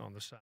on the side.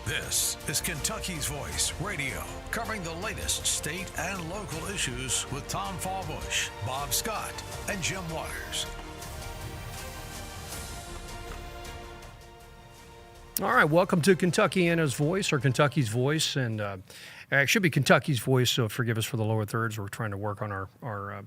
This is Kentucky's Voice Radio, covering the latest state and local issues with Tom Fallbush, Bob Scott, and Jim Waters. All right, welcome to Kentuckiana's Voice, or Kentucky's Voice, and it should be Kentucky's Voice, so forgive us for the lower thirds. We're trying to work on our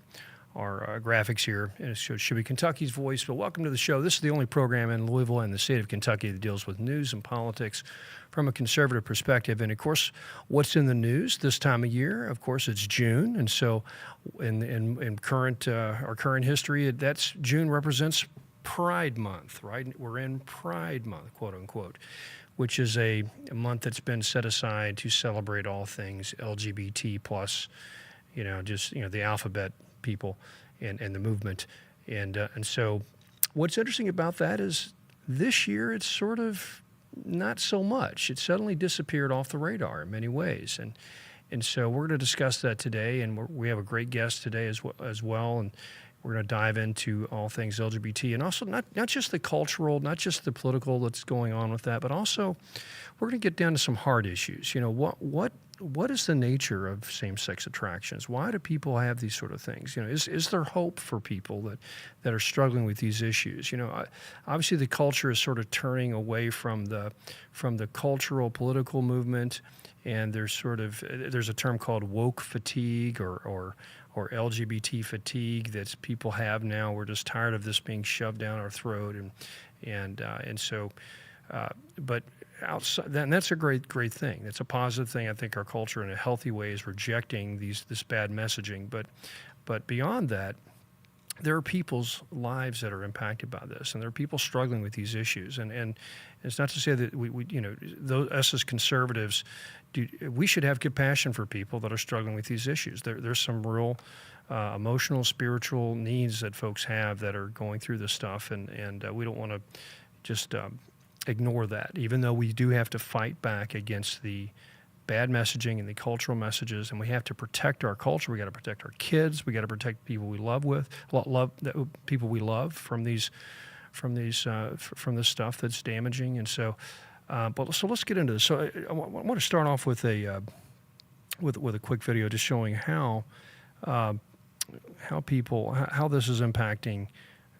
graphics here, and so it should be Kentucky's Voice. But welcome to the show. This is the only program in Louisville and the state of Kentucky that deals with news and politics from a conservative perspective. And, of course, what's in the news this time of year? Of course, it's June, and so in current our current history, that's June represents Pride Month, right? We're in Pride Month, quote unquote, which is a month that's been set aside to celebrate all things LGBT plus, the alphabet people and the movement. And so what's interesting about that is this year it's sort of not so much. It suddenly disappeared off the radar in many ways. And so we're going to discuss that today, and we have a great guest today as well. And we're going to dive into all things LGBT, and also not just the cultural, not just the political that's going on with that, but also we're going to get down to some hard issues. What is the nature of same-sex attractions? Why do people have these sort of things? Is there hope for people that are struggling with these issues? Obviously the culture is sort of turning away from the cultural political movement, and there's a term called woke fatigue or LGBT fatigue that people have now. We're just tired of this being shoved down our throat, but outside, and that's a great thing. It's a positive thing. I think our culture, in a healthy way, is rejecting this bad messaging. But beyond that, there are people's lives that are impacted by this, and there are people struggling with these issues. And it's not to say that us as conservatives, we should have compassion for people that are struggling with these issues. There's some real emotional, spiritual needs that folks have that are going through this stuff, and we don't want to just ignore that, even though we do have to fight back against the bad messaging and the cultural messages, and we have to protect our culture. We got to protect our kids. We got to protect people we love people we love from this stuff that's damaging. And so, so let's get into this. So I want to start off with a quick video just showing how this is impacting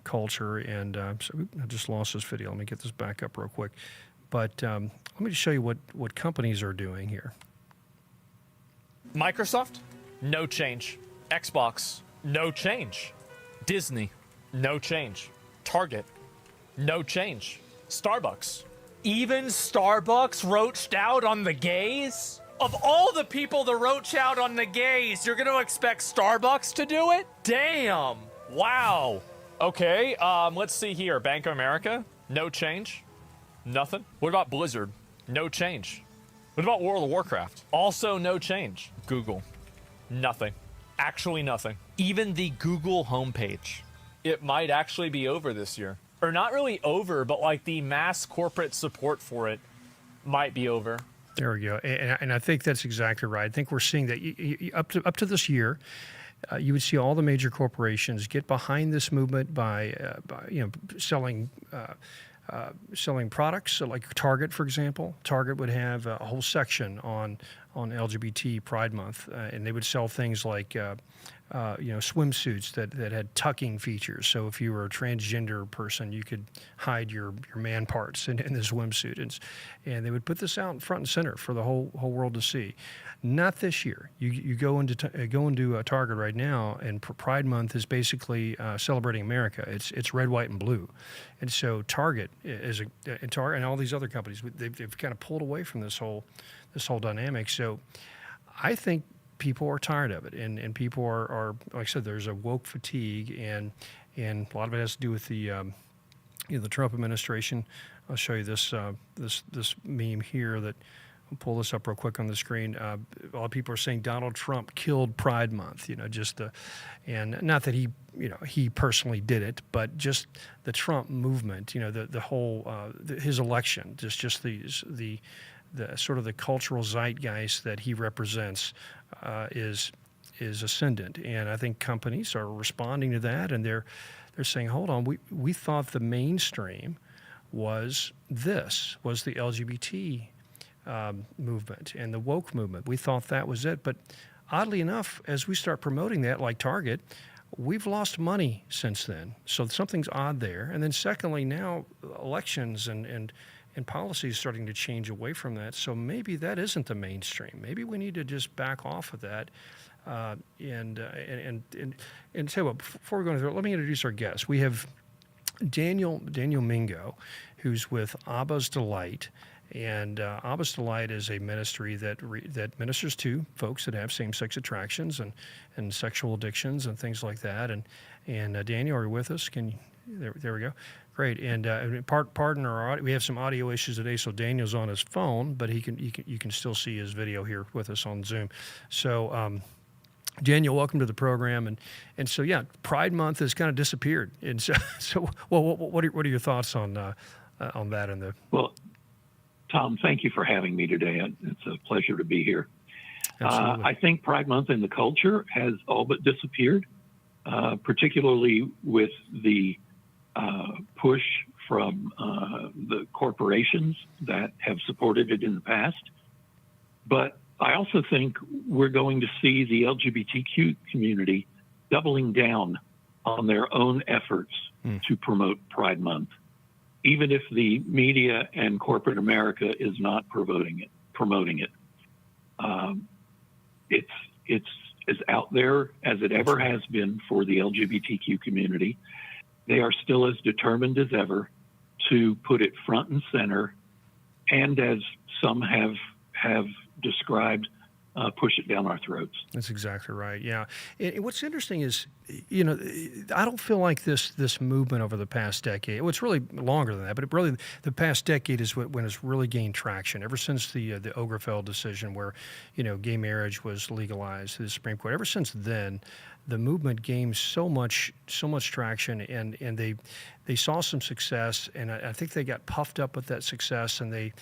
culture. And so I just lost this video. Let me get this back up real quick. But let me just show you what companies are doing here. Microsoft, no change. Xbox, no change. Disney, no change. Target, no change. Starbucks. Even Starbucks roached out on the gays? Of all the people that roach out on the gays, you're going to expect Starbucks to do it? Damn. Wow. Okay, let's see here. Bank of America, no change. Nothing. What about Blizzard? No change. What about World of Warcraft? Also no change. Google, nothing. Actually nothing. Even the Google homepage. It might actually be over this year. Or not really over, but like the mass corporate support for it might be over. There we go. And I think that's exactly right. I think we're seeing that up to this year, you would see all the major corporations get behind this movement by selling products. So like Target, for example. Target would have a whole section on LGBT Pride Month, and they would sell things like swimsuits that had tucking features. So if you were a transgender person, you could hide your man parts in the swimsuit, and they would put this out in front and center for the whole world to see. Not this year. You go into Target right now, and Pride Month is basically celebrating America. It's red, white, and blue, and so Target and all these other companies, they've kind of pulled away from this whole dynamic. So I think people are tired of it, and people are like I said, there's a woke fatigue, and a lot of it has to do with the Trump administration. I'll show you this meme here that. I'll pull this up real quick on the screen. A lot of people are saying Donald Trump killed Pride Month, and not that he personally did it, but just the Trump movement, the whole his election, just the sort of the cultural zeitgeist that he represents is ascendant, and I think companies are responding to that, and they're saying, hold on, we thought the mainstream was the LGBT movement and the woke movement. We thought that was it. But oddly enough, as we start promoting that, like Target, we've lost money since then. So something's odd there. And then secondly, now elections and policy is starting to change away from that. So maybe that isn't the mainstream. Maybe we need to just back off of that. And tell you what, before we go into it, let me introduce our guests. We have Daniel Mingo, who's with Abba's Delight. And Abba's Delight is a ministry that ministers to folks that have same-sex attractions and sexual addictions and things like that. And Daniel, are you with us? There we go. Great. And pardon our audio. We have some audio issues today, so Daniel's on his phone, but you can still see his video here with us on Zoom. So. Daniel, welcome to the program, and so yeah, Pride Month has kind of disappeared, and so what are your thoughts on that? And the well, Tom, thank you for having me today. It's a pleasure to be here. I think Pride Month in the culture has all but disappeared, particularly with the push from the corporations that have supported it in the past, but I also think we're going to see the LGBTQ community doubling down on their own efforts to promote Pride Month, even if the media and corporate America is not promoting it. It's as out there as it ever has been for the LGBTQ community. They are still as determined as ever to put it front and center, and as some have described, push it down our throats. That's exactly right. Yeah. And what's interesting is, I don't feel like this movement over the past decade, well, it's really longer than that, but really the past decade is when it's really gained traction. Ever since the Obergefell decision where, gay marriage was legalized through the Supreme Court, ever since then, the movement gained so much traction, and they saw some success, and I think they got puffed up with that success, and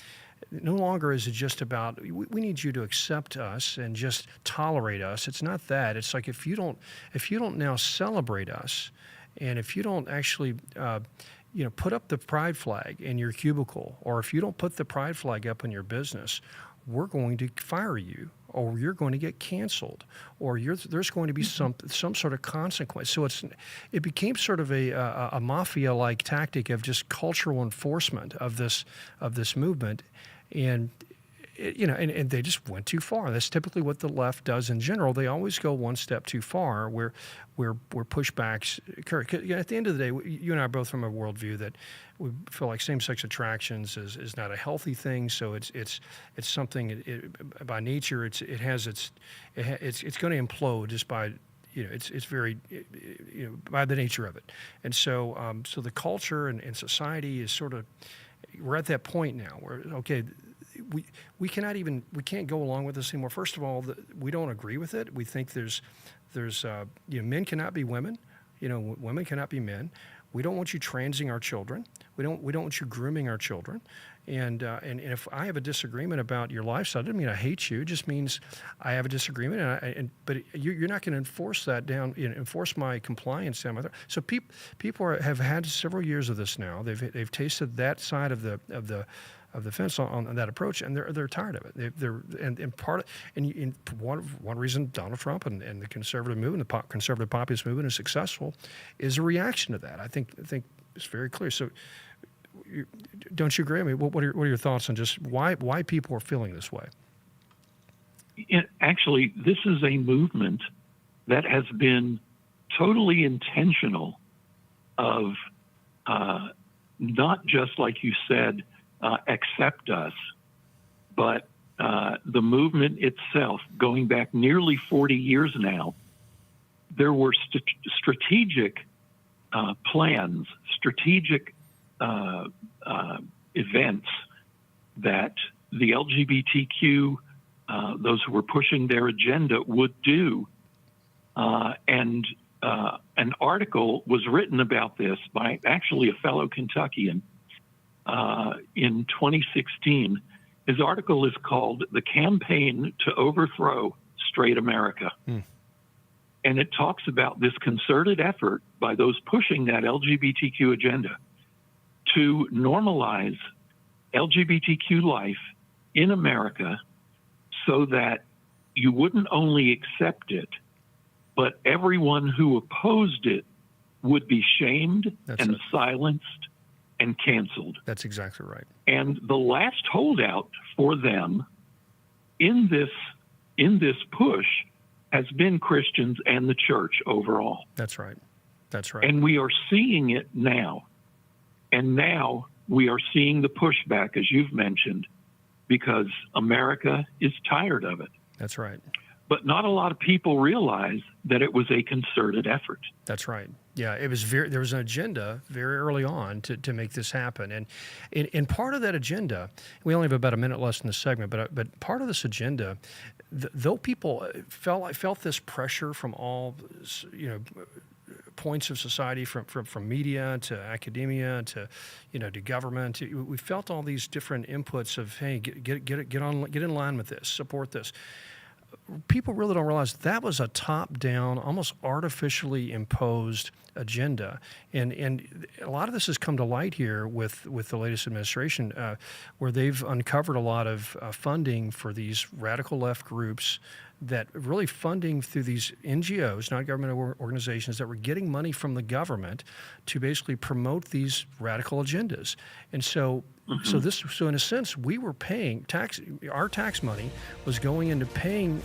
no longer is it just about, we need you to accept us and just tolerate us. It's not that. It's like if you don't now celebrate us, and if you don't actually put up the pride flag in your cubicle, or if you don't put the pride flag up in your business, we're going to fire you, or you're going to get canceled, or there's going to be some sort of consequence. So it became sort of a mafia-like tactic of just cultural enforcement of this movement, and and they just went too far. That's typically what the left does in general. They always go one step too far, where pushbacks occur. At the end of the day, you and I are both from a worldview that we feel like same-sex attractions is not a healthy thing. So it's something by nature it's going to implode just by it's very by the nature of it. And so so the culture and society is sort of, we're at that point now where, okay, we can't go along with this anymore. First of all, we don't agree with it. We think there's men cannot be women, women cannot be men. We don't want you transing our children. We don't want you grooming our children. And if I have a disagreement about your lifestyle, it doesn't mean I hate you. It just means I have a disagreement. But you're not going to enforce that down. Enforce my compliance down. So people have had several years of this now. They've tasted that side of the fence on that approach, and they're tired of it. One reason Donald Trump and the conservative movement, the conservative populist movement, is successful, is a reaction to that. I think it's very clear. So, don't you agree? I mean, what are your thoughts on just why people are feeling this way? Actually, this is a movement that has been totally intentional of not just, like you said, accept us, but the movement itself, going back nearly 40 years now, there were strategic plans, strategic events that the LGBTQ, those who were pushing their agenda, would do. And an article was written about this by actually a fellow Kentuckian in 2016. His article is called "The Campaign to Overthrow Straight America." And it talks about this concerted effort by those pushing that LGBTQ agenda to normalize LGBTQ life in America so that you wouldn't only accept it, but everyone who opposed it would be shamed and silenced and canceled. That's exactly right. And the last holdout for them in this push has been Christians and the church overall. That's right. That's right. And we are seeing it now. And now we are seeing the pushback, as you've mentioned, because America is tired of it. That's right. But not a lot of people realize that it was a concerted effort. That's right. Yeah, it was there was an agenda very early on to make this happen, and in part of that agenda, we only have about a minute less in the segment, but part of this agenda, though people felt this pressure from all, points of society, from media to academia to to government, we felt all these different inputs of, hey, get in line with this, support this. People really don't realize that was a top-down, almost artificially imposed agenda, and a lot of this has come to light here with the latest administration, where they've uncovered a lot of funding for these radical left groups that really funding through these NGOs, not government organizations, that were getting money from the government to basically promote these radical agendas. And so, so in a sense, we were paying our tax money was going into paying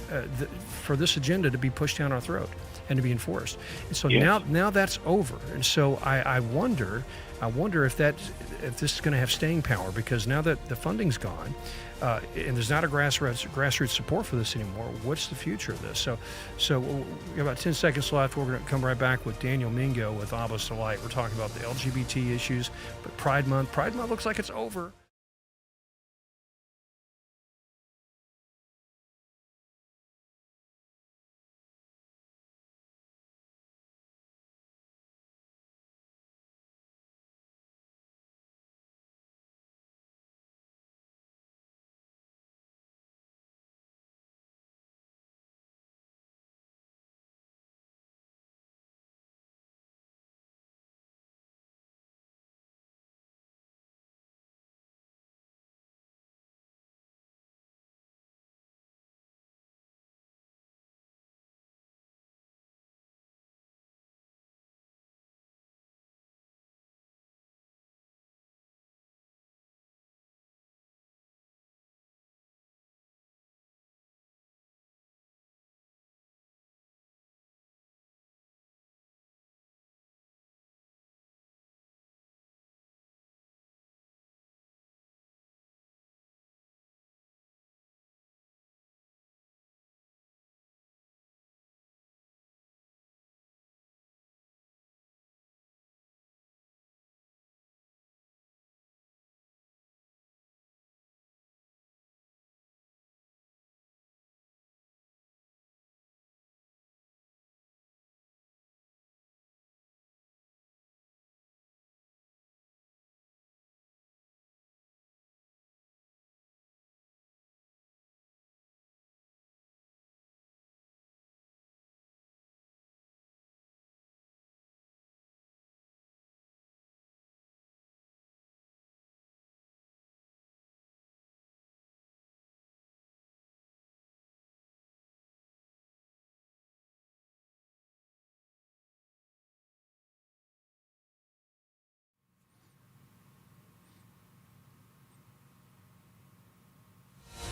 for this agenda to be pushed down our throat and to be enforced. And so now that's over. And so I wonder if this is going to have staying power, because now that the funding's gone, and there's not a grassroots support for this anymore, what's the future of this? So we have about 10 seconds left. We're going to come right back with Daniel Mingo with Abbas to Light. We're talking about the LGBT issues, but Pride Month looks like it's over.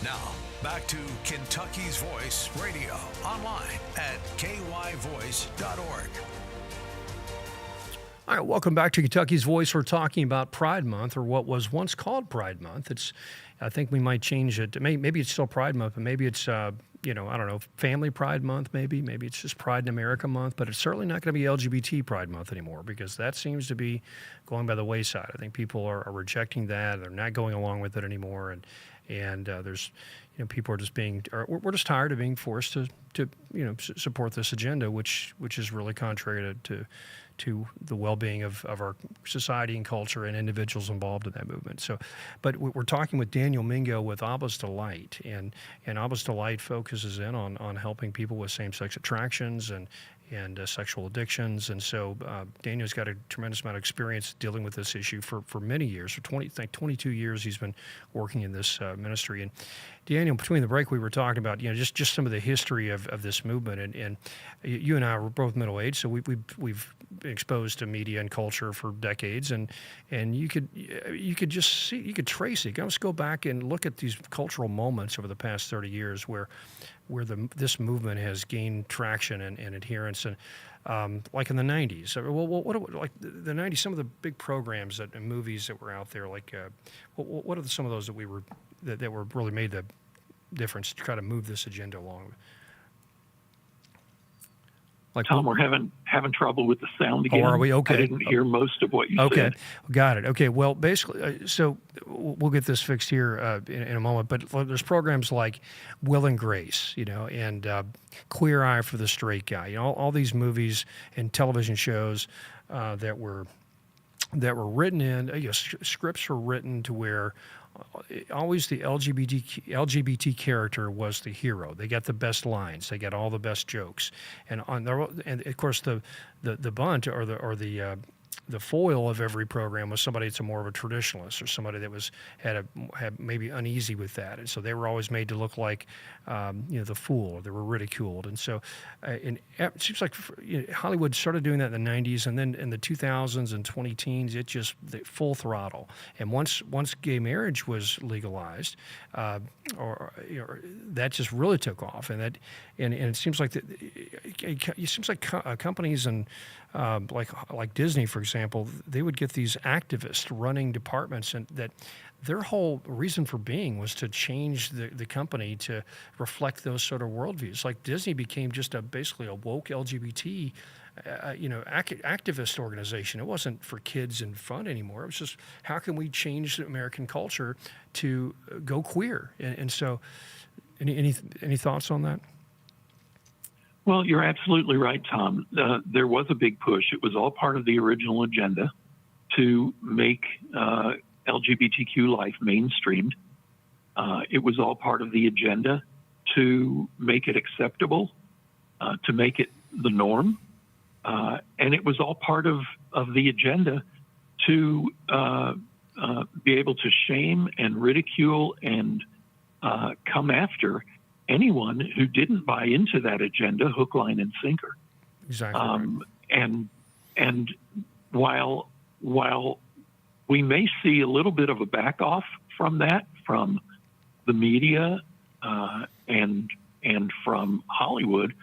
Now, back to Kentucky's Voice Radio, online at kyvoice.org. All right, welcome back to Kentucky's Voice. We're talking about Pride Month, or what was once called Pride Month. I think we might change it. Maybe it's still Pride Month, but maybe it's, I don't know, Family Pride Month, maybe. Maybe it's just Pride in America Month, but it's certainly not going to be LGBT Pride Month anymore, because that seems to be going by the wayside. I think people are rejecting that. They're not going along with it anymore. And there's, people are just we're just tired of being forced to support this agenda, which is really contrary to the well-being of our society and culture and individuals involved in that movement. So, but we're talking with Daniel Mingo with Abbas to Light, and Abbas to Light focuses in on helping people with same-sex attractions and and sexual addictions. And so Daniel's got a tremendous amount of experience dealing with this issue for many years. For 22 years, he's been working in this ministry. And Daniel, between the break, we were talking about just some of the history of this movement. And you and I were both middle aged, so we've been exposed to media and culture for decades. And you could just see, you could trace it. Let's go back and look at these cultural moments over the past 30 years where this movement has gained traction and adherence, and like in the 90s. Like the 90s, some of the big programs and movies that were out there, like what are some of those that were really made the difference to try to move this agenda along? Like, Tom, we're having trouble with the sound again. Oh, are we? Okay. I didn't hear most of what you said. said. Got it. Okay, well, basically, so we'll get this fixed here in a moment, but there's programs like Will and Grace, and Queer Eye for the Straight Guy, all these movies and television shows that were written in, scripts were written to where always the LGBT character was the hero. They got the best lines. They got all the best jokes. And of course the bunt or the foil of every program was somebody that's more of a traditionalist or somebody that had maybe uneasy with that. And so they were always made to look like the fool, or they were ridiculed. And so it seems like Hollywood started doing that in the 90s, and then in the 2000s and 2010s, it just full throttle. And once gay marriage was legalized, that just really took off. And it seems like companies and like Disney, for example, they would get these activists running departments, and that their whole reason for being was to change the company to reflect those sort of worldviews. Like Disney became just basically a woke LGBT, activist organization. It wasn't for kids and fun anymore. It was just, how can we change the American culture to go queer? And so, any thoughts on that? Well, you're absolutely right, Tom. There was a big push. It was all part of the original agenda to make LGBTQ life mainstreamed. It was all part of the agenda to make it acceptable, to make it the norm. And it was all part of the agenda to be able to shame and ridicule and come after anyone who didn't buy into that agenda, hook, line, and sinker. Exactly. Right. And while we may see a little bit of a back off from that, from the media and from Hollywood,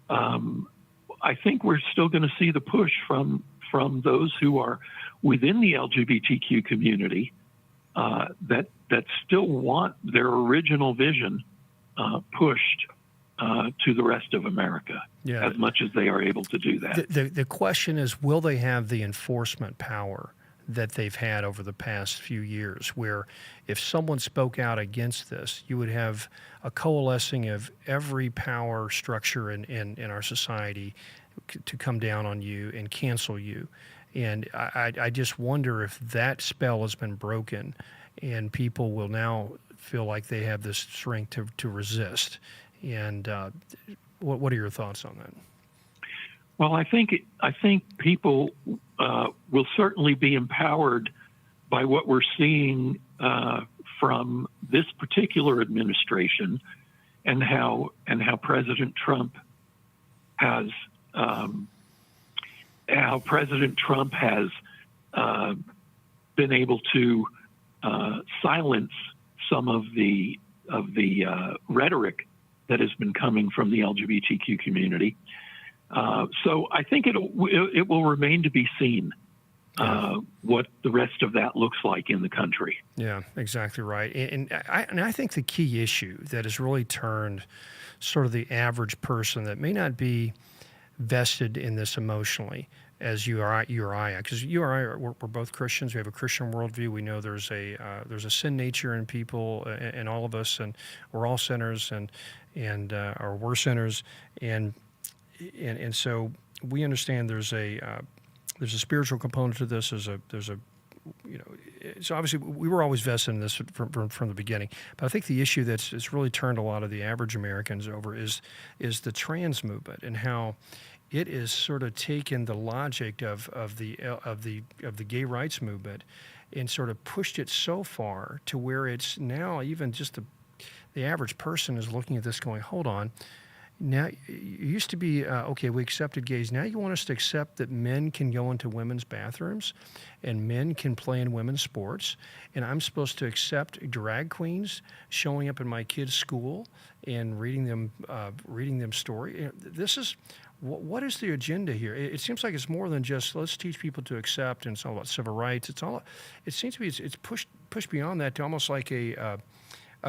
I think we're still going to see the push from those who are within the LGBTQ community that still want their original vision pushed to the rest of America, as much as they are able to do that. The question is, will they have the enforcement power that they've had over the past few years, where if someone spoke out against this, you would have a coalescing of every power structure in our society to come down on you and cancel you. And I just wonder if that spell has been broken and people will now feel like they have this strength to resist. And what are your thoughts on that? Well, I think people will certainly be empowered by what we're seeing from this particular administration, and how President Trump has been able to silence some of the rhetoric that has been coming from the LGBTQ community. So I think it will remain to be seen what the rest of that looks like in the country. Yeah, exactly right. And I think the key issue that has really turned sort of the average person that may not be vested in this emotionally, as you or I, because you or I we're both Christians. We have a Christian worldview. We know there's a sin nature in people, in all of us, and we're all sinners, or we're sinners, and so we understand there's a spiritual component to this. So obviously we were always vested in this from the beginning. But I think the issue that's really turned a lot of the average Americans over is the trans movement, and how it is sort of taken the logic of the gay rights movement and sort of pushed it so far to where it's now even just the average person is looking at this going, hold on. Now, it used to be, okay, we accepted gays. Now you want us to accept that men can go into women's bathrooms and men can play in women's sports. And I'm supposed to accept drag queens showing up in my kids' school and reading them story. This is, what is the agenda here? It seems like it's more than just let's teach people to accept, and it's all about civil rights. It seems to be, it's pushed beyond that to almost like a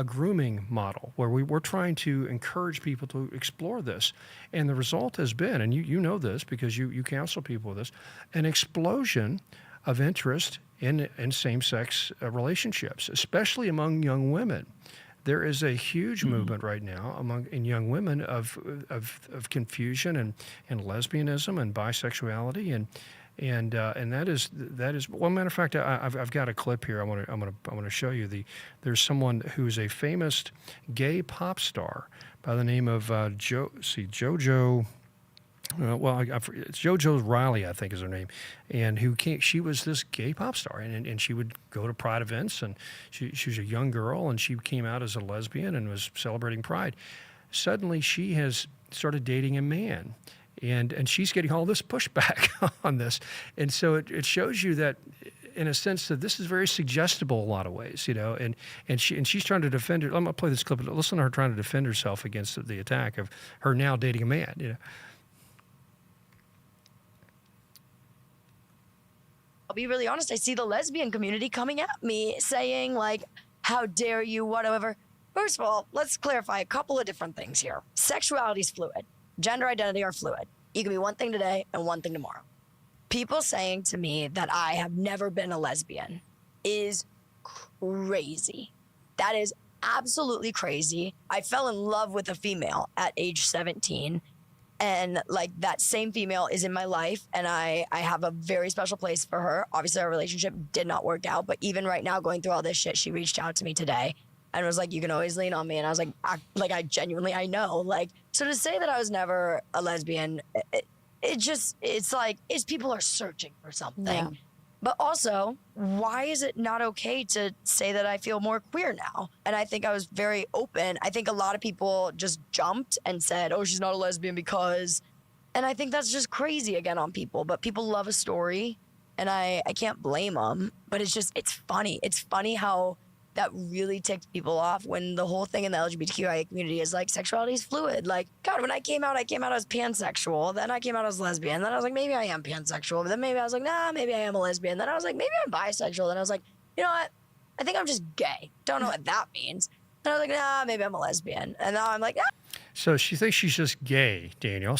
grooming model where we're trying to encourage people to explore this. And the result has been, and you know this because you counsel people with this, an explosion of interest in same-sex relationships, especially among young women. There is a huge movement right now in young women of confusion and lesbianism and bisexuality and that is well. Matter of fact, I've got a clip here. I want to show you. There's someone who's a famous gay pop star by the name of JoJo. It's JoJo Riley, I think is her name, and she was this gay pop star, and she would go to Pride events, and she was a young girl, and she came out as a lesbian and was celebrating Pride. Suddenly, she has started dating a man. And she's getting all this pushback on this. And so it shows you that, in a sense, that this is very suggestible in a lot of ways, and she's trying to defend her. I'm going to play this clip. Listen to her trying to defend herself against the attack of her now dating a man, I'll be really honest. I see the lesbian community coming at me saying, like, how dare you, whatever. First of all, let's clarify a couple of different things here. Sexuality is fluid. Gender identity are fluid. You can be one thing today and one thing tomorrow. People saying to me that I have never been a lesbian is crazy. That is absolutely crazy. I fell in love with a female at age 17. And like that same female is in my life, and I have a very special place for her. Obviously, our relationship did not work out, but even right now, going through all this shit, she reached out to me today and was like, you can always lean on me. And I was like, I genuinely, I know. Like, so to say that I was never a lesbian, it's like, people are searching for something. Yeah. But also, why is it not okay to say that I feel more queer now? And I think I was very open. I think a lot of people just jumped and said, oh, she's not a lesbian because, and I think that's just crazy again on people. But people love a story, and I can't blame them. But it's funny. It's funny how that really ticked people off when the whole thing in the LGBTQIA community is like, sexuality is fluid. Like, God, when I came out as pansexual. Then I came out as lesbian. Then I was like, maybe I am pansexual. But then maybe I was like, nah, maybe I am a lesbian. Then I was like, maybe I'm bisexual. Then I was like, you know what? I think I'm just gay. Don't know what that means. And I was like, nah, maybe I'm a lesbian. And now I'm like, ah. So she thinks she's just gay, Daniel,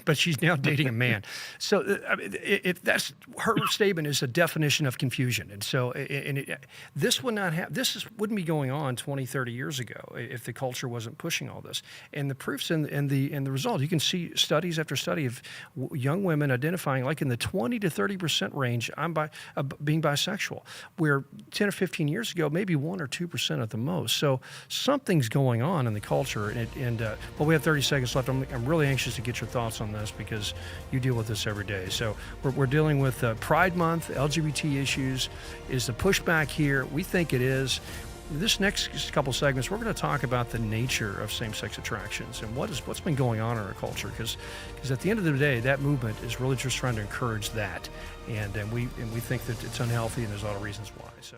but she's now dating a man. So if that's her statement is a definition of confusion. And so this would not have, wouldn't be going on 20, 30 years ago if the culture wasn't pushing all this. And the proof's in the result. You can see studies after study of young women identifying like in the 20 to 30% range, being bisexual, where 10 or 15 years ago, maybe 1 or 2% at the most. So something's going on in the culture, well, we have 30 seconds left. I'm really anxious to get your thoughts on this because you deal with this every day. So we're dealing with Pride Month, LGBT issues. Is the pushback here? We think it is. This next couple segments, we're going to talk about the nature of same-sex attractions and what's been going on in our culture. Because at the end of the day, that movement is really just trying to encourage that, and we think that it's unhealthy, and there's a lot of reasons why. So.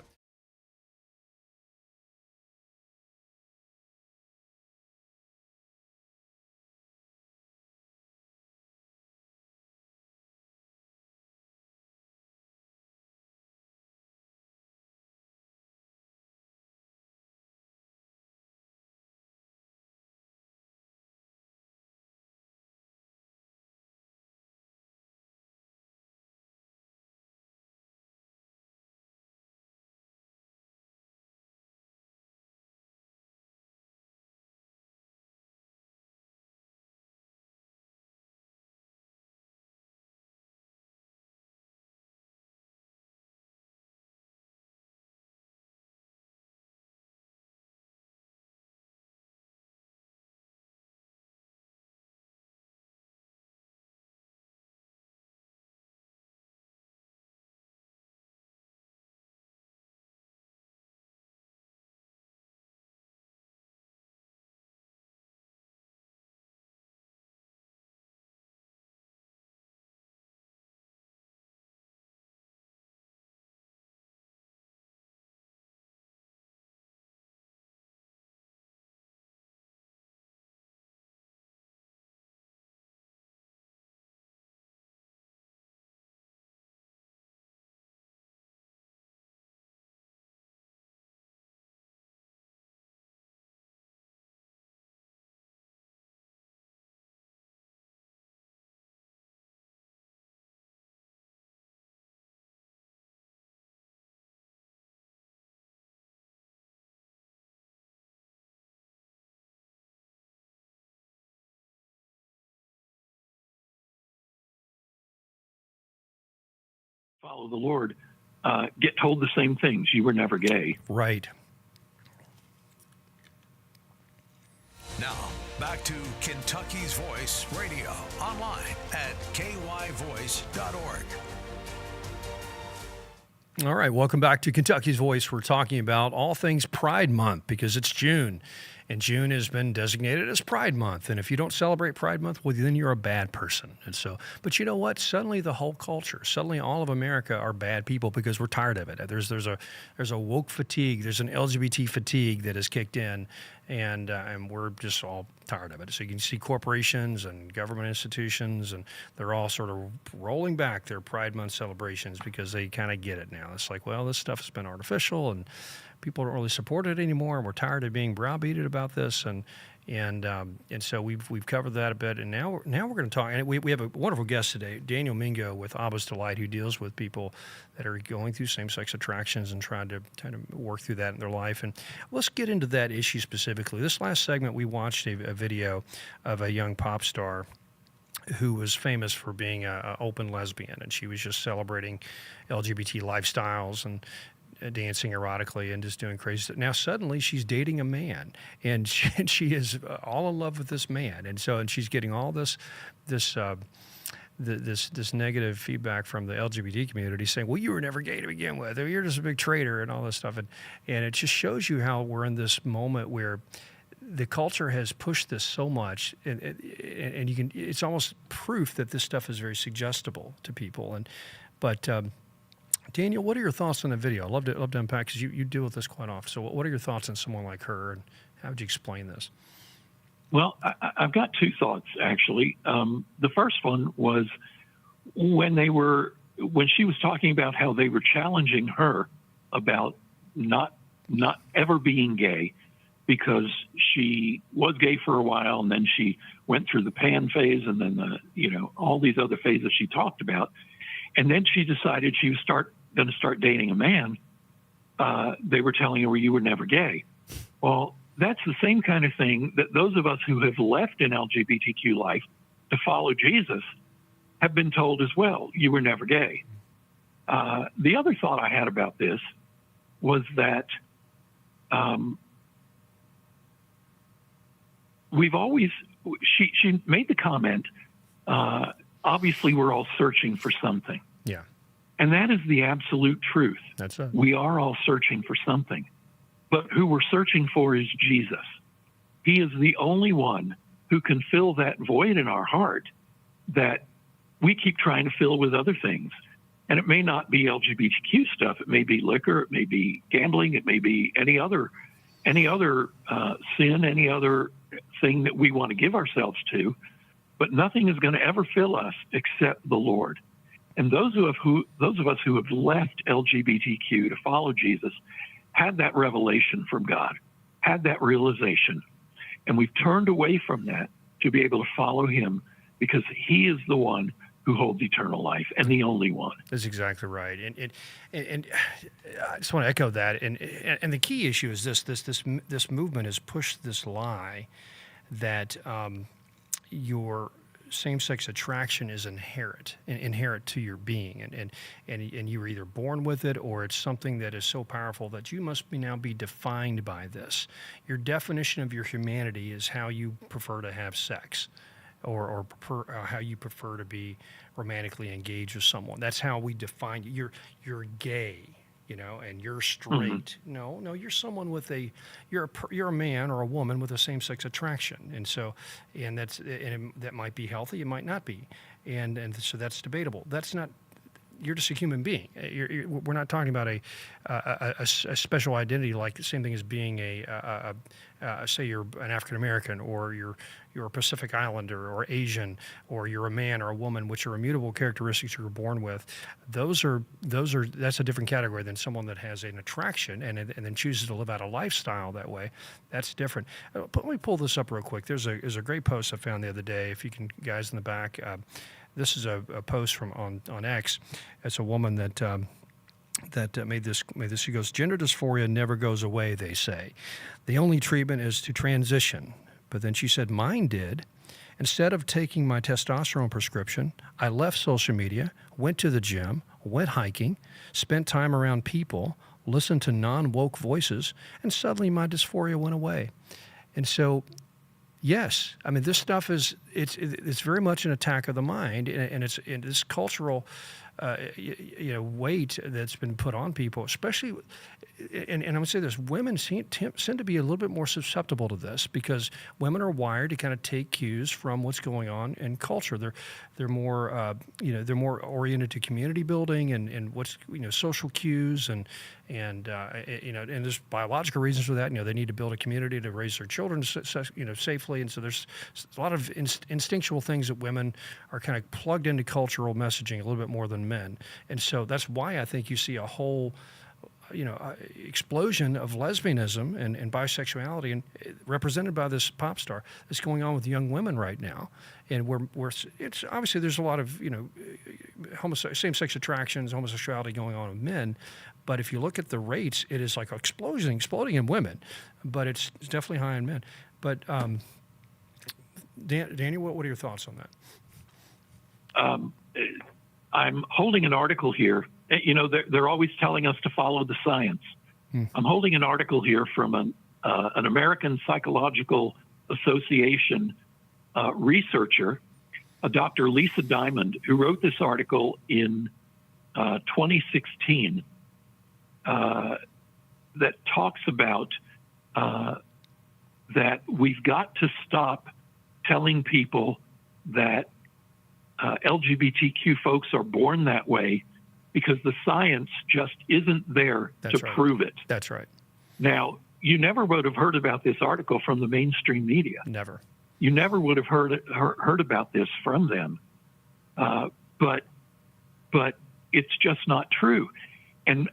follow the Lord get told the same things. You were never gay. Right. Now, back to Kentucky's Voice Radio, online at kyvoice.org. All right, welcome back to Kentucky's Voice. We're talking about all things Pride Month because it's June, and June has been designated as Pride Month. And if you don't celebrate Pride Month, well, then you're a bad person. And so, but you know what? Suddenly, the whole culture, suddenly, all of America are bad people because we're tired of it. There's a woke fatigue. There's an LGBT fatigue that has kicked in, and we're just all tired of it. So you can see corporations and government institutions, and they're all sort of rolling back their Pride Month celebrations because they kind of get it now. It's like, well, this stuff has been artificial, and people don't really support it anymore, and we're tired of being browbeated about this, and so we've covered that a bit, and now we're going to talk. And we have a wonderful guest today, Daniel Mingo with Abba's Delight, who deals with people that are going through same-sex attractions and trying to work through that in their life. And let's get into that issue specifically. This last segment, we watched a video of a young pop star who was famous for being an open lesbian, and she was just celebrating LGBT lifestyles and dancing erotically and just doing crazy stuff. Now suddenly she's dating a man, and she is all in love with this man, and she's getting all this negative feedback from the LGBT community saying, well, you were never gay to begin with, or you're just a big traitor, and all this stuff, and it just shows you how we're in this moment where the culture has pushed this so much, and it's almost proof that this stuff is very suggestible to people. But Daniel, what are your thoughts on the video? I'd love to unpack, because you deal with this quite often. So what are your thoughts on someone like her, and how would you explain this? Well, I've got two thoughts, actually. The first one was when she was talking about how they were challenging her about not ever being gay, because she was gay for a while, and then she went through the pan phase, and then all these other phases she talked about. And then she decided she was going to start dating a man. They were telling her, well, you were never gay. Well, that's the same kind of thing that those of us who have left an LGBTQ life to follow Jesus have been told as well. You were never gay. The other thought I had about this was that she made the comment, obviously, we're all searching for something. Yeah. And that is the absolute truth. That's it. We are all searching for something. But who we're searching for is Jesus. He is the only one who can fill that void in our heart that we keep trying to fill with other things. And it may not be LGBTQ stuff. It may be liquor. It may be gambling. It may be any other sin, any other thing that we want to give ourselves to. But nothing is going to ever fill us except the Lord. And those of us who have left LGBTQ to follow Jesus had that revelation from God, had that realization. And we've turned away from that to be able to follow him, because he is the one who holds eternal life, and the only one. That's exactly right. And I just want to echo that. And the key issue is this movement has pushed this lie that your same-sex attraction is inherent to your being, and you're either born with it, or it's something that is so powerful that you must now be defined by this. Your definition of your humanity is how you prefer to have sex, or how you prefer to be romantically engaged with someone. That's how we define you. You're gay, and you're straight. Mm-hmm. No, you're someone with you're a man or a woman with a same-sex attraction, and that might be healthy, it might not be, and so that's debatable. That's not. You're just a human being. We're not talking about a special identity, like the same thing as being say you're an African American, or you're a Pacific Islander, or Asian, or you're a man or a woman, which are immutable characteristics you're born with. That's a different category than someone that has an attraction and then chooses to live out a lifestyle that way. That's different. But let me pull this up real quick. There's a great post I found the other day. If you can, guys in the back. This is a post from on X. It's a woman that made this. She goes, gender dysphoria never goes away, they say. The only treatment is to transition. But then she said, mine did. Instead of taking my testosterone prescription, I left social media, went to the gym, went hiking, spent time around people, listened to non-woke voices, and suddenly my dysphoria went away. And so, yes, I mean, this stuff it's very much an attack of the mind, and it's in this cultural weight that's been put on people, especially, and I would say this, women tend to be a little bit more susceptible to this because women are wired to kind of take cues from what's going on in culture. They're more they're more oriented to community building and what's social cues and there's biological reasons for that. They need to build a community to raise their children safely, and so there's a lot of instinctual things that women are kind of plugged into cultural messaging a little bit more than men, and so that's why I think you see a whole explosion of lesbianism and bisexuality, and represented by this pop star that's going on with young women right now. And it's obviously there's a lot of same-sex attractions, homosexuality going on with men, but if you look at the rates, it is like exploding in women, but it's definitely high in men. But Danny, what are your thoughts on that? I'm holding an article here. They're always telling us to follow the science. I'm holding an article here from an American Psychological Association researcher, Dr. Lisa Diamond, who wrote this article in 2016 that talks about that we've got to stop telling people that LGBTQ folks are born that way, because the science just isn't there to prove it. That's right. Now, you never would have heard about this article from the mainstream media. Never. You never would have heard about this from them. But it's just not true. And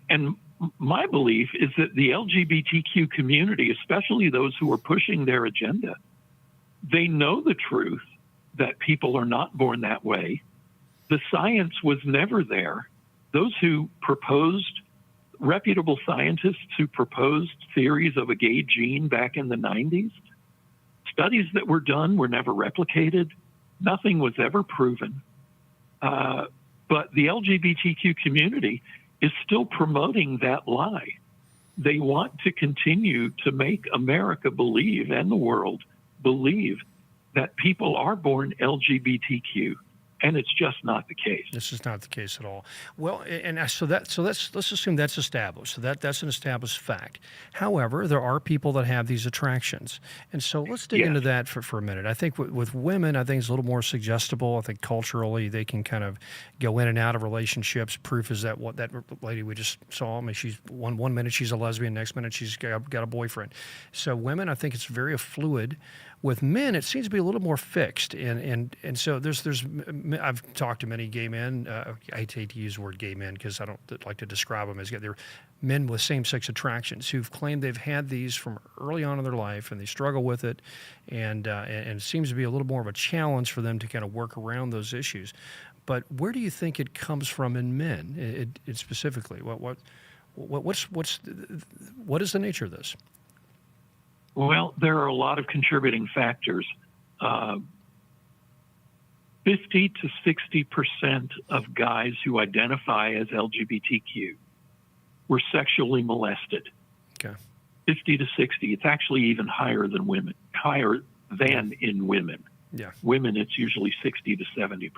my belief is that the LGBTQ community, especially those who are pushing their agenda, they know the truth that people are not born that way. The science was never there. Those who proposed, reputable scientists who proposed theories of a gay gene back in the 90s, studies that were done were never replicated. Nothing was ever proven. But the LGBTQ community is still promoting that lie. They want to continue to make America believe, and the world believe, that people are born LGBTQ, and it's just not the case. This is not the case at all. Well, let's assume that's established. So that's an established fact. However, there are people that have these attractions, and so let's dig into that for a minute. I think with women, I think it's a little more suggestible. I think culturally they can kind of go in and out of relationships. Proof is that what that lady we just saw. I mean, she's one minute she's a lesbian, next minute she's got a boyfriend. So women, I think it's very fluid. With men, it seems to be a little more fixed, and so there's I've talked to many gay men. I hate to use the word gay men because I don't like to describe them as gay. They're men with same-sex attractions who've claimed they've had these from early on in their life, and they struggle with it, and it seems to be a little more of a challenge for them to kind of work around those issues. But where do you think it comes from in men? It specifically, what is the nature of this? Well, there are a lot of contributing factors. 50 to 60% of guys who identify as LGBTQ were sexually molested. Okay. 50 to 60. It's actually even higher than women, higher than in women. Yeah. Women, it's usually 60 to 70%.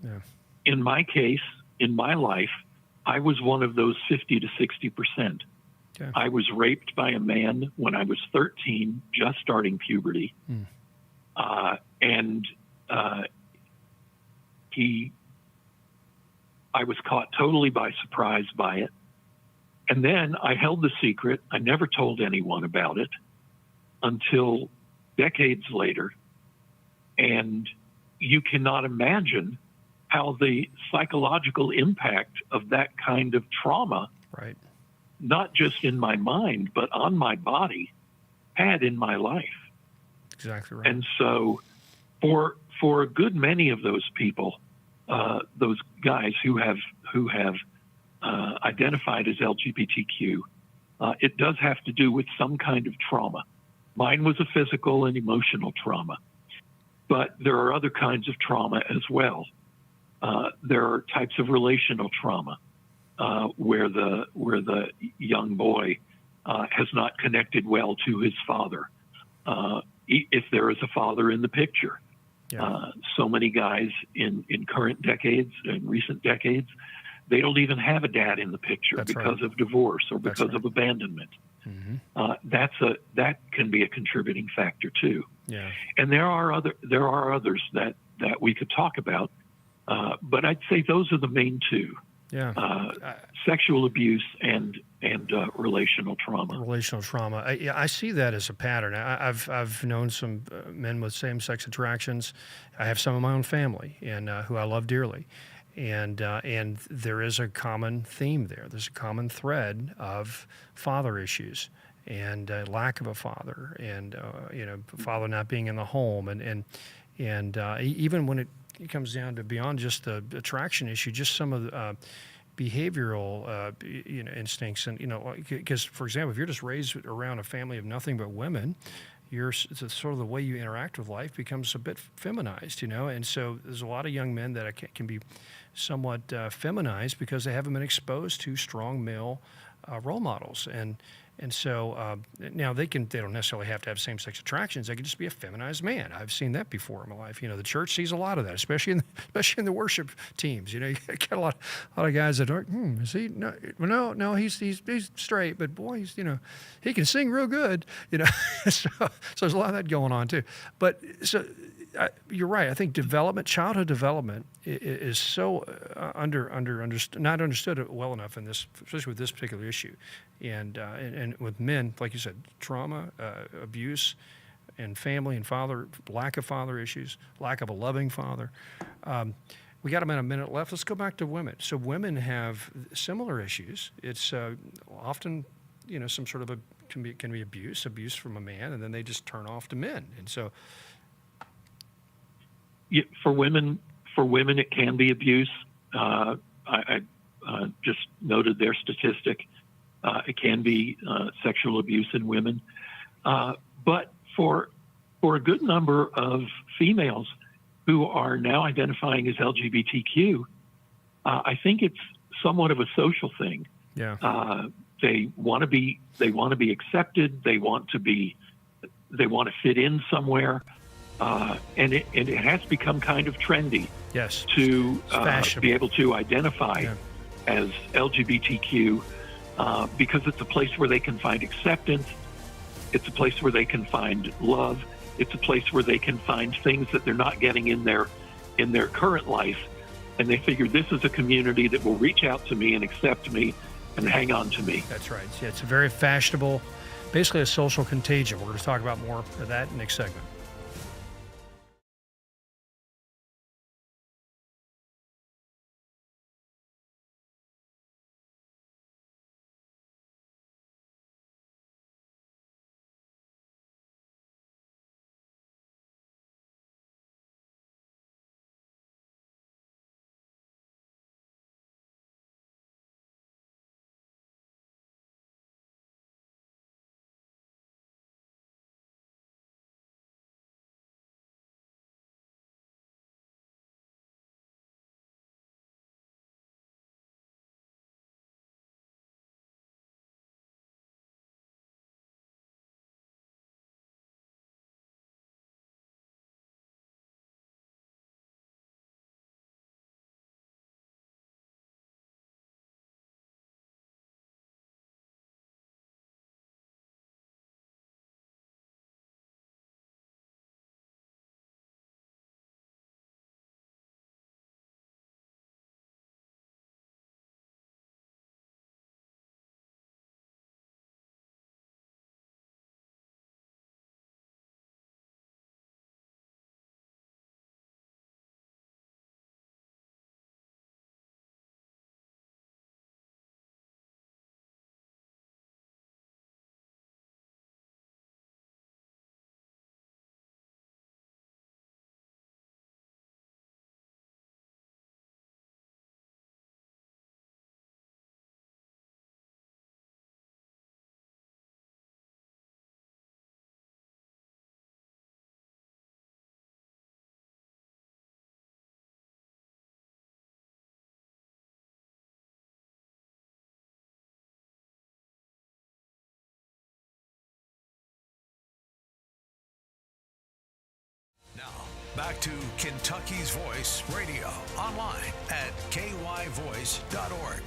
Yeah. In my case, in my life, I was one of those 50 to 60%. Okay. I was raped by a man when I was 13, just starting puberty. I was caught totally by surprise by it. And then I held the secret. I never told anyone about it until decades later. And you cannot imagine how the psychological impact of that kind of trauma, right, not just in my mind, but on my body, had in my life. Exactly right. And so for a good many of those people, those guys who have identified as LGBTQ, it does have to do with some kind of trauma. Mine was a physical and emotional trauma. but there are other kinds of trauma as well. There are types of relational trauma where the young boy has not connected well to his father. If there is a father in the picture, so many guys in current decades and recent decades, they don't even have a dad in the picture because of divorce or because of abandonment. That can be a contributing factor too. Yeah. And there are others that we could talk about, but I'd say those are the main two. Yeah. Sexual abuse and relational trauma. Relational trauma. I see that as a pattern. I've known some men with same-sex attractions. I have some in my own family, and who I love dearly, and there is a common theme there. There's a common thread of father issues and lack of a father, and father not being in the home, and even when it comes down to beyond just the attraction issue, just some of the behavioral, instincts, and because for example, if you're just raised around a family of nothing but women, it's sort of the way you interact with life becomes a bit feminized, and so there's a lot of young men that can be somewhat feminized because they haven't been exposed to strong male role models, and so now they don't necessarily have to have same-sex attractions. They can just be a feminized man. I've seen that before in my life. The church sees a lot of that, especially in the worship teams. You get a lot of guys that are, is he? No, he's straight, but boy, he can sing real good. So there's a lot of that going on too. But so. You're right. I think childhood development is so not understood well enough in this, especially with this particular issue, and with men, like you said, trauma, abuse, and family and father, lack of father issues, lack of a loving father. We got about a minute left. Let's go back to women. So women have similar issues. It's often, some sort of can be abuse from a man, and then they just turn off to men, and so. Yeah, for women, it can be abuse. I just noted their statistic. It can be sexual abuse in women, but for a good number of females who are now identifying as LGBTQ, I think it's somewhat of a social thing. Yeah. They want to be accepted. They want to fit in somewhere. And it has become kind of trendy to be able to identify as LGBTQ because it's a place where they can find acceptance. It's a place where they can find love. It's a place where they can find things that they're not getting in their current life. And they figure this is a community that will reach out to me and accept me and hang on to me. That's right. Yeah, it's a very fashionable, basically a social contagion. We're going to talk about more of that next segment. Back to Kentucky's Voice Radio, online at kyvoice.org.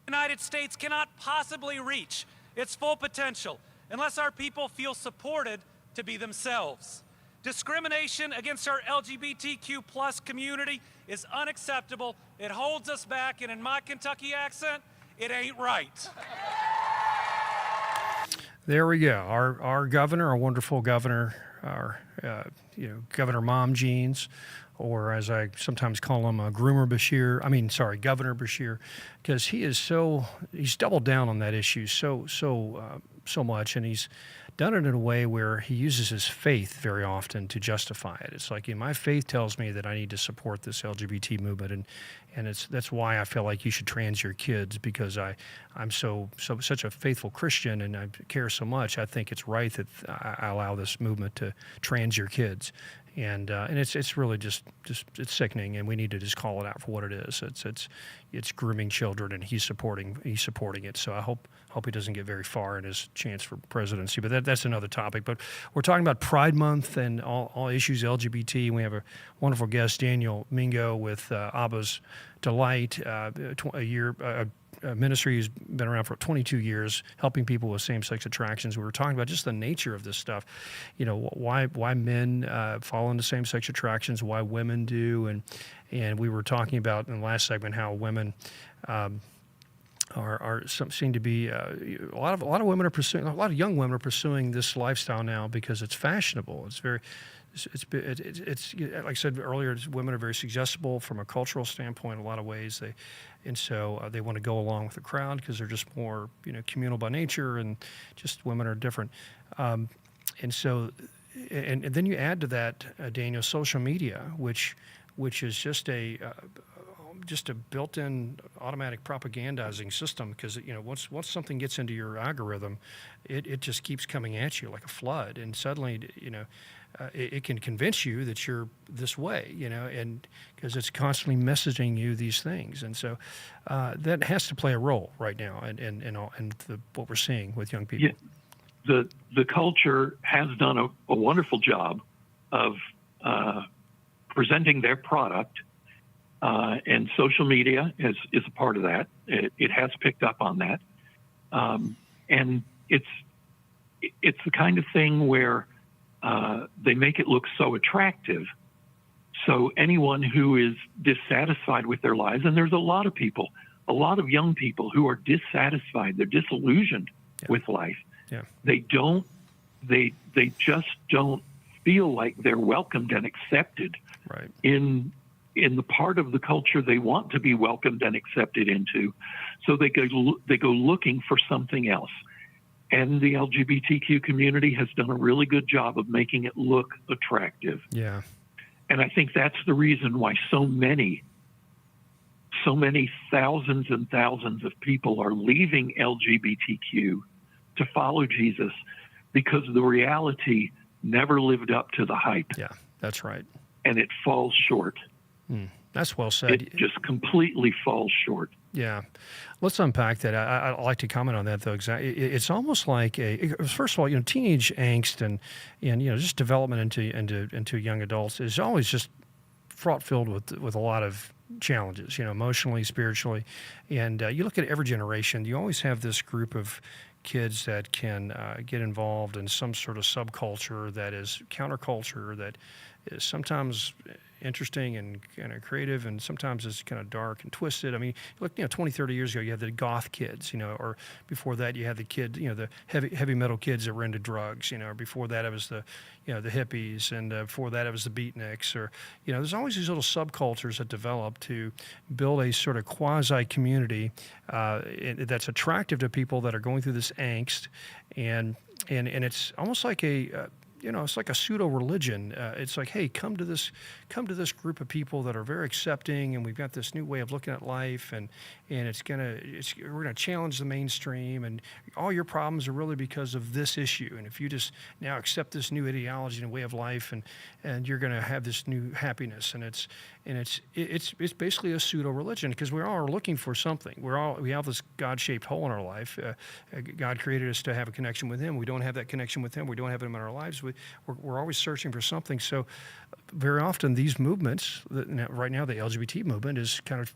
The United States cannot possibly reach its full potential unless our people feel supported to be themselves. Discrimination against our LGBTQ plus community is unacceptable. It holds us back, and in my Kentucky accent, it ain't right. There we go. Our governor, our wonderful governor, our Governor Mom Jeans, or as I sometimes call him, Governor Bashir, because he's doubled down on that issue so much, and he's done it in a way where he uses his faith very often to justify it. It's like, my faith tells me that I need to support this LGBT movement, and that's why I feel like you should trans your kids, because I'm such a faithful Christian and I care so much. I think it's right that I allow this movement to trans your kids. And it's really just it's sickening, and we need to just call it out for what it is. It's grooming children, and he's supporting it. So I hope he doesn't get very far in his chance for presidency. But that's another topic. But we're talking about Pride Month and all issues LGBT. And we have a wonderful guest, Daniel Mingo, with Abba's Delight, a ministry who's been around for 22 years, helping people with same-sex attractions. We were talking about just the nature of this stuff, why men fall into same-sex attractions, why women do, and we were talking about in the last segment how women seem to be a lot of women are pursuing, a lot of young women are pursuing this lifestyle now because it's fashionable. It's like I said earlier, women are very suggestible from a cultural standpoint in a lot of ways. So they want to go along with the crowd because they're just more communal by nature, and just women are different. And then you add to that, Daniel, social media, which is just a built-in automatic propagandizing system, because once something gets into your algorithm, it just keeps coming at you like a flood, and suddenly it can convince you that you're this way, and because it's constantly messaging you these things, and so that has to play a role right now, and what we're seeing with young people. Yeah. The culture has done a wonderful job of presenting their product. And social media is a part of that. It has picked up on that, and it's the kind of thing where they make it look so attractive. So anyone who is dissatisfied with their lives, and there's a lot of young people who are dissatisfied, they're disillusioned with life. Yeah. They just don't feel like they're welcomed and accepted right. in the part of the culture they want to be welcomed and accepted into. So they go looking for something else. And the LGBTQ community has done a really good job of making it look attractive. Yeah. And I think that's the reason why so many thousands and thousands of people are leaving LGBTQ to follow Jesus, because the reality never lived up to the hype. Yeah, that's right. And it falls short. That's well said. It just completely falls short. Yeah. Let's unpack that. I'd like to comment on that, though. It's almost like first of all, teenage angst and just development into young adults is always just filled with a lot of challenges, emotionally, spiritually. And you look at every generation, you always have this group of kids that can get involved in some sort of subculture that is counterculture, that is sometimes interesting and kind of creative, and sometimes it's kind of dark and twisted. I mean, look, 20, 30 years ago, you had the goth kids, or before that, you had the kid, the heavy metal kids that were into drugs, or before that, it was the hippies, and before that, it was the beatniks, or, there's always these little subcultures that develop to build a sort of quasi-community that's attractive to people that are going through this angst, and it's almost like it's like a pseudo religion. It's like, hey, come to this group of people that are very accepting, and we've got this new way of looking at life, and we're gonna challenge the mainstream, and all your problems are really because of this issue, and if you just now accept this new ideology and way of life, and you're gonna have this new happiness, and it's basically a pseudo religion, because we all are looking for something. We have this God-shaped hole in our life. God created us to have a connection with Him. We don't have that connection with Him. We don't have Him in our lives. We're always searching for something. So very often these movements, right now the LGBT movement is kind of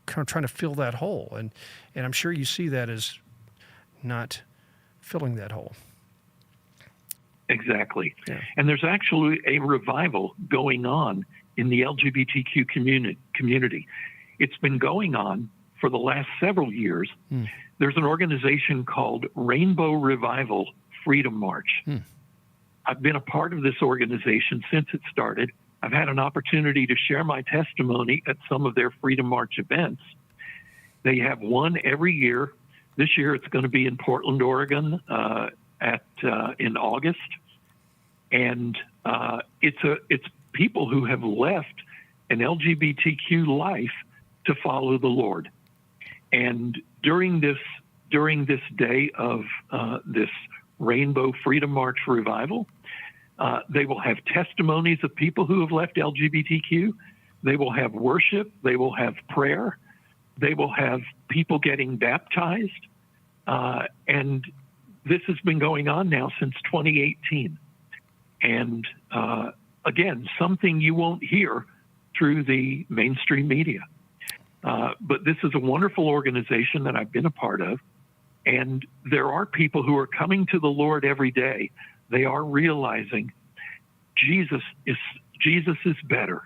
trying to fill that hole. And I'm sure you see that as not filling that hole. Exactly. Yeah. And there's actually a revival going on in the LGBTQ community. It's been going on for the last several years. There's an organization called Rainbow Revival Freedom March. I've been a part of this organization since it started. I've had an opportunity to share my testimony at some of their Freedom March events. They have one every year. This year it's going to be in Portland, Oregon, in August, and it's people who have left an LGBTQ life to follow the Lord. And during this day of this Rainbow Freedom March revival, they will have testimonies of people who have left LGBTQ. They will have worship. They will have prayer. They will have people getting baptized. And this has been going on now since 2018. And again, something you won't hear through the mainstream media. But this is a wonderful organization that I've been a part of. And there are people who are coming to the Lord every day. They are realizing Jesus is better.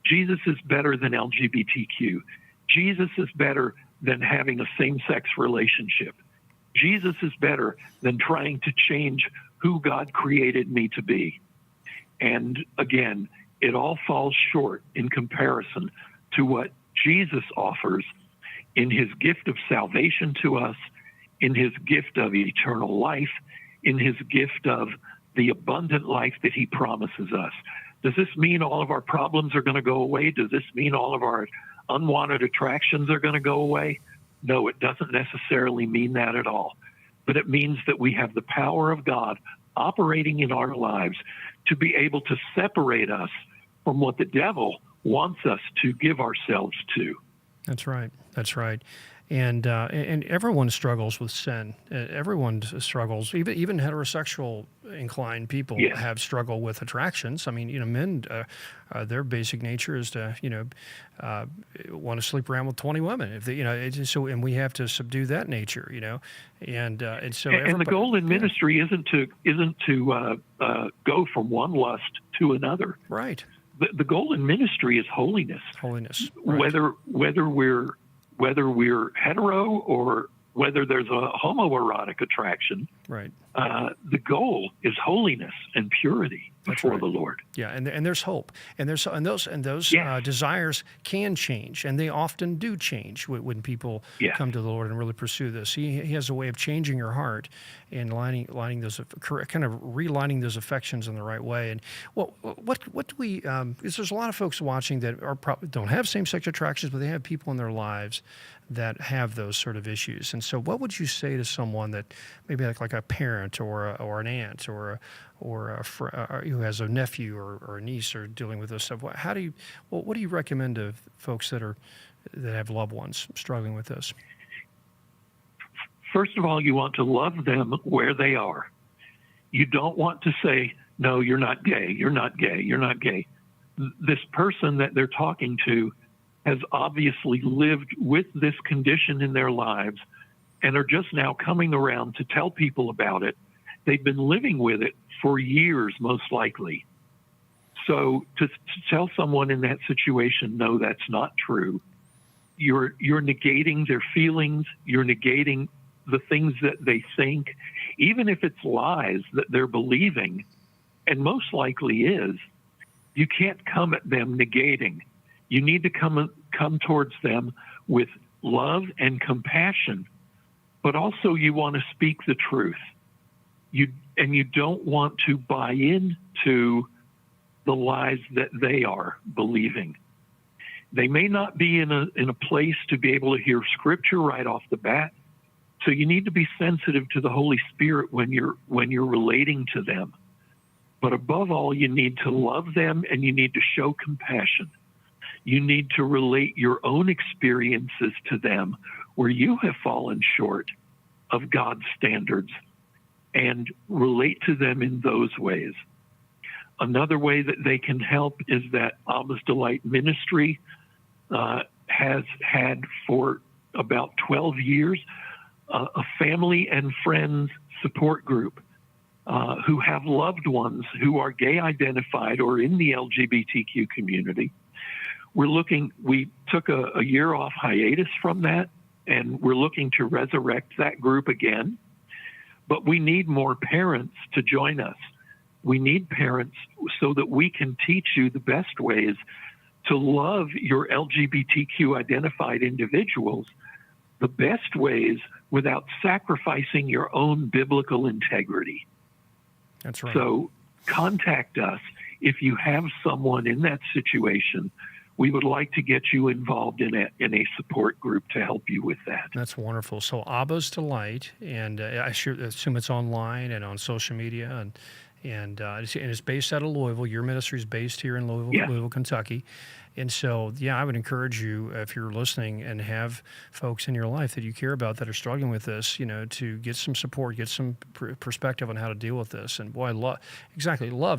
Jesus is better than LGBTQ. Jesus is better than having a same-sex relationship. Jesus is better than trying to change who God created me to be. And again, it all falls short in comparison to what Jesus offers in His gift of salvation to us, in His gift of eternal life, in His gift of the abundant life that He promises us. Does this mean all of our problems are going to go away? Does this mean all of our unwanted attractions are going to go away? No, it doesn't necessarily mean that at all. But it means that we have the power of God operating in our lives to be able to separate us from what the devil wants us to give ourselves to. That's right. That's right. And everyone struggles with sin. Everyone struggles. Even heterosexual inclined people have struggle with attractions. I mean, men, their basic nature is to, want to sleep around with 20 women. If they, and we have to subdue that nature, and so. And the goal in ministry isn't to go from one lust to another. Right. The goal in ministry is holiness. Holiness. Right. Whether we're hetero or whether there's a homoerotic attraction, right? The goal is holiness and purity before the Lord. Yeah, and there's hope, and those desires can change, and they often do change when people come to the Lord and really pursue this. He has a way of changing your heart and lining those, kind of realigning those affections in the right way. And what do we? Because there's a lot of folks watching that don't have same-sex attractions, but they have people in their lives that have those sort of issues. And so, what would you say to someone that maybe like a parent or an aunt or who has a nephew or a niece or dealing with this stuff? What do you recommend to folks that have loved ones struggling with this? First of all, you want to love them where they are. You don't want to say, "No, you're not gay. You're not gay. You're not gay." This person that they're talking to has obviously lived with this condition in their lives and are just now coming around to tell people about it. They've been living with it for years, most likely. So to tell someone in that situation, no, that's not true, you're negating their feelings, you're negating the things that they think, even if it's lies that they're believing, and most likely is, you can't come at them negating. You need to come towards them with love and compassion, but also you want to speak the truth. You and you don't want to buy into the lies that they are believing. They may not be in a place to be able to hear Scripture right off the bat, so you need to be sensitive to the Holy Spirit when you're relating to them. But above all, you need to love them and you need to show compassion. You need to relate your own experiences to them where you have fallen short of God's standards and relate to them in those ways. Another way that they can help is that Abba's Delight Ministry has had for about 12 years a family and friends support group who have loved ones who are gay identified or in the LGBTQ community. We took a year off hiatus from that, and we're looking to resurrect that group again. But we need more parents to join us. We need parents so that we can teach you the best ways to love your LGBTQ identified individuals, the best ways without sacrificing your own biblical integrity. That's right. So contact us if you have someone in that situation. We would like to get you involved in a support group to help you with that. That's wonderful. So Abba's Delight, and I assume it's online and on social media, and it's based out of Louisville. Your ministry is based here in Louisville, Yeah. Louisville, Kentucky. And so, I would encourage you, if you're listening and have folks in your life that you care about that are struggling with this, to get some support, get some perspective on how to deal with this. And boy, love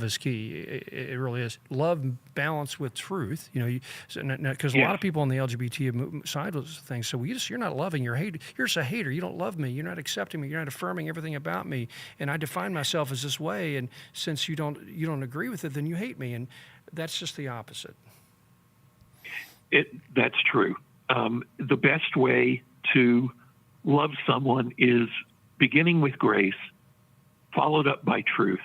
is key. It really is. Love balanced with truth, because a lot of people on the LGBT side of things, so you're not loving, you're just a hater. You don't love me. You're not accepting me. You're not affirming everything about me. And I define myself as this way. And since you don't agree with it, then you hate me. And that's just the opposite. That's true. The best way to love someone is beginning with grace, followed up by truth.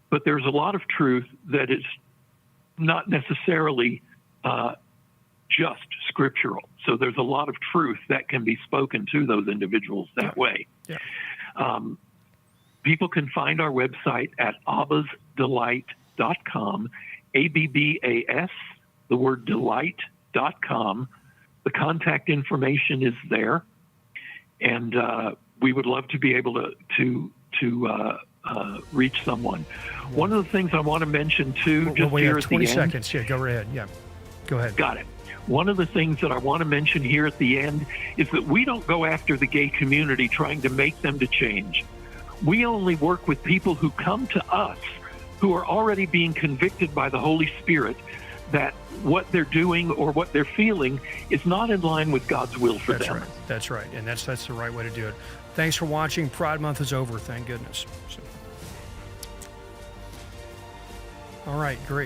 But there's a lot of truth that is not necessarily just scriptural. So there's a lot of truth that can be spoken to those individuals that way. Yeah. People can find our website at abbasdelight.com, ABBAS, the word delight.com. The contact information is there, and we would love to be able to reach someone. One of the things I want to mention too, just we here have at 20 the end. seconds. Yeah, go ahead. Yeah, go ahead. Got it. One of the things that I want to mention here at the end is that we don't go after the gay community trying to make them to change. We only work with people who come to us who are already being convicted by the Holy Spirit that what they're doing or what they're feeling is not in line with God's will for them. Right. That's right. And that's the right way to do it. Thanks for watching. Pride Month is over, thank goodness. All right, great.